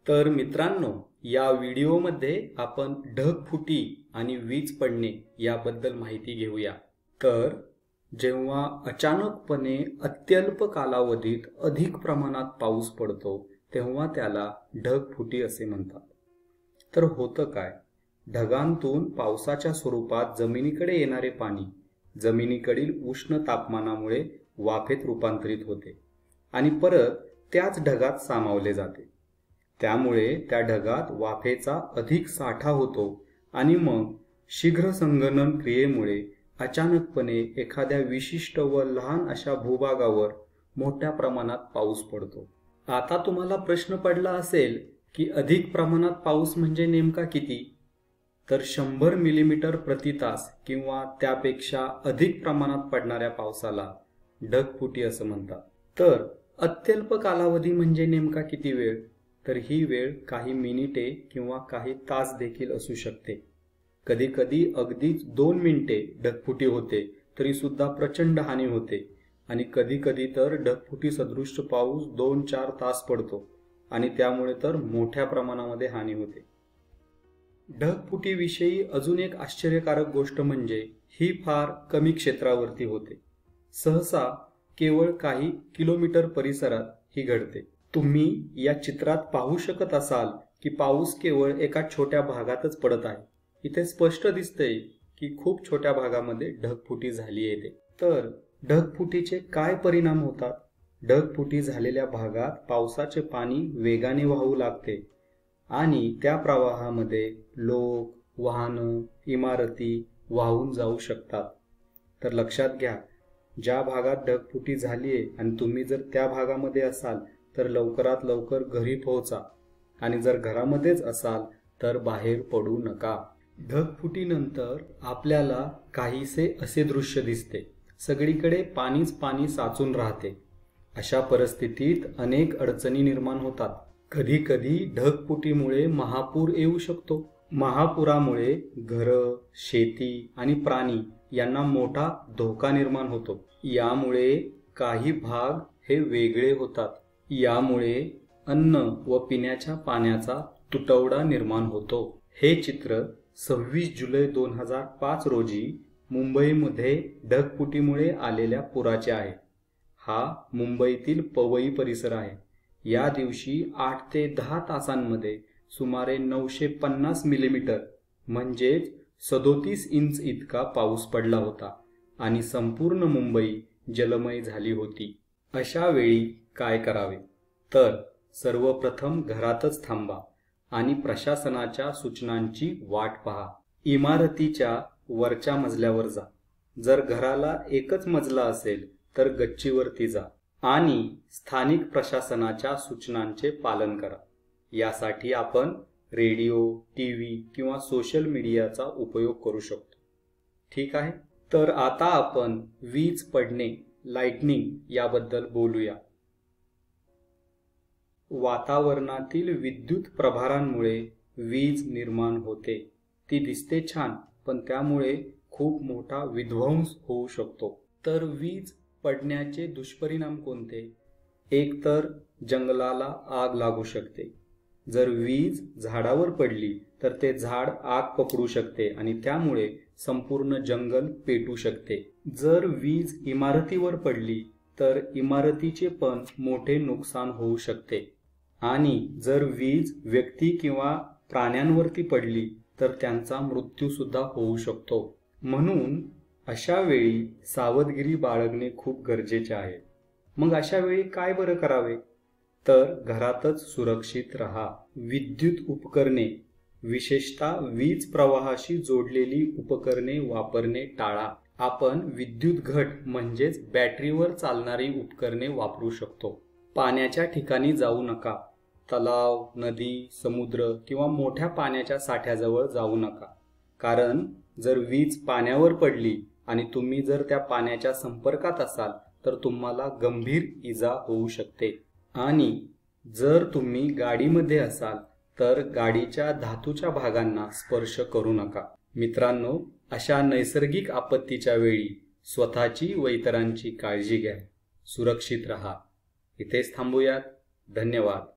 तर मित्रांनो, या व्हिडिओमध्ये आपण ढगफुटी आणि वीज पडणे याबद्दल माहिती घेऊया। तर जेव्हा अचानकपणे अत्यल्प कालावधीत अधिक प्रमाणात पाऊस पडतो तेव्हा त्याला ढगफुटी असे म्हणतात। तर होतं काय, ढगांतून पावसाच्या स्वरूपात जमिनीकडे येणारे पाणी जमिनीकडील उष्ण तापमानामुळे वाफेत रूपांतरित होते आणि परत त्याच ढगात सामावले जाते। त्यामुळे त्या ढगात वाफेचा अधिक साठा होतो आणि मग शीघ्र संगणन क्रियेमुळे अचानकपणे एखाद्या विशिष्ट व लहान अशा भूभागावर मोठ्या प्रमाणात पाऊस पडतो। आता तुम्हाला प्रश्न पडला असेल की अधिक प्रमाणात पाऊस म्हणजे नेमका किती? तर 100 मिलीमीटर प्रति तास किंवा त्यापेक्षा अधिक प्रमाणात पडणाऱ्या पावसाला ढगफुटी असं म्हणतात। तर अत्यल्प कालावधी म्हणजे नेमका किती वेळ? तर ही वेळ काही मिनिटे किंवा काही तास देखील असू शकते। कधी कधी अगदीच 2 मिनिटे ढगफुटी होते तरी सुद्धा प्रचंड हानी होते आणि कधी कधी तर ढगफुटी सदृश पाऊस 2-4 तास पडतो आणि त्यामुळे तर मोठ्या प्रमाणामध्ये हानी होते। ढगफुटीविषयी अजून एक आश्चर्यकारक गोष्ट म्हणजे ही फार कमी क्षेत्रावरती होते। सहसा केवळ काही किलोमीटर परिसरात ही घडते। तुम्ही या चित्रात पाहू शकत असाल की पाऊस केवळ एका छोट्या भागातच पडत आहे। इथे स्पष्ट दिसतंय की खूप छोट्या भागामध्ये ढगफुटी झाली आहे। तर ढगफुटीचे काय परिणाम होतात? ढगफुटी झालेल्या भागात पावसाचे पाणी वेगाने वाहू लागते आणि त्या प्रवाहामध्ये लोक, वाहनं, इमारती वाहून जाऊ शकतात। तर लक्षात घ्या, ज्या भागात ढगफुटी झाली आहे आणि तुम्ही जर त्या भागामध्ये असाल तर लवकरात लवकर घरी पोहोचा आणि जर घरामध्येच असाल तर बाहेर पडू नका। ढगफुटीनंतर आपल्याला काहीसे असे दृश्य दिसते, सगळीकडे पाणीच पाणी साचून राहते। अशा परिस्थितीत अनेक अडचणी निर्माण होतात। कधी कधी ढगफुटीमुळे महापूर येऊ शकतो। महापुरामुळे घरं, शेती आणि प्राणी यांना मोठा धोका निर्माण होतो। यामुळे काही भाग हे वेगळे होतात। यामुळे अन्न व पिण्याच्या पाण्याचा तुटवडा निर्माण होतो। हे चित्र 26 जुलै 2005 रोजी मुंबईमध्ये ढगफुटीमुळे आलेल्या पुराचे आहे। हा मुंबईतील पवई परिसर आहे। या दिवशी 8 ते 10 तासांमध्ये सुमारे 950 मिलीमीटर म्हणजेच 37 इंच इतका पाऊस पडला होता आणि संपूर्ण मुंबई जलमय झाली होती। अशा वेळी काय करावे? तर सर्वप्रथम घरातच थांबा आणि प्रशासनाच्या सूचनांची वाट पहा। इमारतीच्या वरच्या मजल्यावर जा। जर घराला एकच मजला असेल तर गच्चीवरती जा आणि स्थानिक प्रशासनाच्या सूचनांचे पालन करा। यासाठी आपण रेडिओ, टीव्ही किंवा सोशल मीडियाचा उपयोग करू शकतो। ठीक आहे, तर आता आपण वीज पडणे, लाइटनिंग याबद्दल बोलूया। वातावरणातील विद्युत प्रभारांमुळे वीज निर्माण होते। ती दिसते छान, पण त्यामुळे खूप मोठा विध्वंस होऊ शकतो। तर वीज पडण्याचे दुष्परिणाम कोणते? एक तर जंगलाला आग लागू शकते। जर वीज झाडावर पडली तर ते झाड आग पकडू शकते आणि त्यामुळे संपूर्ण जंगल पेटू शकते। जर वीज इमारतीवर पडली तर इमारतीचे पण मोठे नुकसान होऊ शकते आणि जर वीज व्यक्ती किंवा प्राण्यांवरती पडली तर त्यांचा मृत्यू सुद्धा होऊ शकतो। म्हणून अशा वेळी सावधगिरी बाळगणे खूप गरजेचे आहे। मग अशा वेळी काय बरं करावे? तर घरातच सुरक्षित राहा। विद्युत उपकरणे, विशेषतः वीज प्रवाहाशी जोडलेली उपकरणे वापरणे टाळा। आपण विद्युत घट म्हणजेच बॅटरीवर चालणारी उपकरणे वापरू शकतो। पाण्याच्या ठिकाणी जाऊ नका। तलाव, नदी, समुद्र किंवा मोठ्या पाण्याच्या साठ्याजवळ जाऊ नका, कारण जर वीज पाण्यावर पडली आणि तुम्ही जर त्या पाण्याच्या संपर्कात असाल तर तुम्हाला गंभीर इजा होऊ शकते। आणि जर तुम्ही गाडीमध्ये असाल तर गाडीच्या धातूच्या भागांना स्पर्श करू नका। मित्रांनो, अशा नैसर्गिक आपत्तीच्या वेळी स्वतःची व इतरांची काळजी घ्या। सुरक्षित राहा। इथेच थांबूयात। धन्यवाद।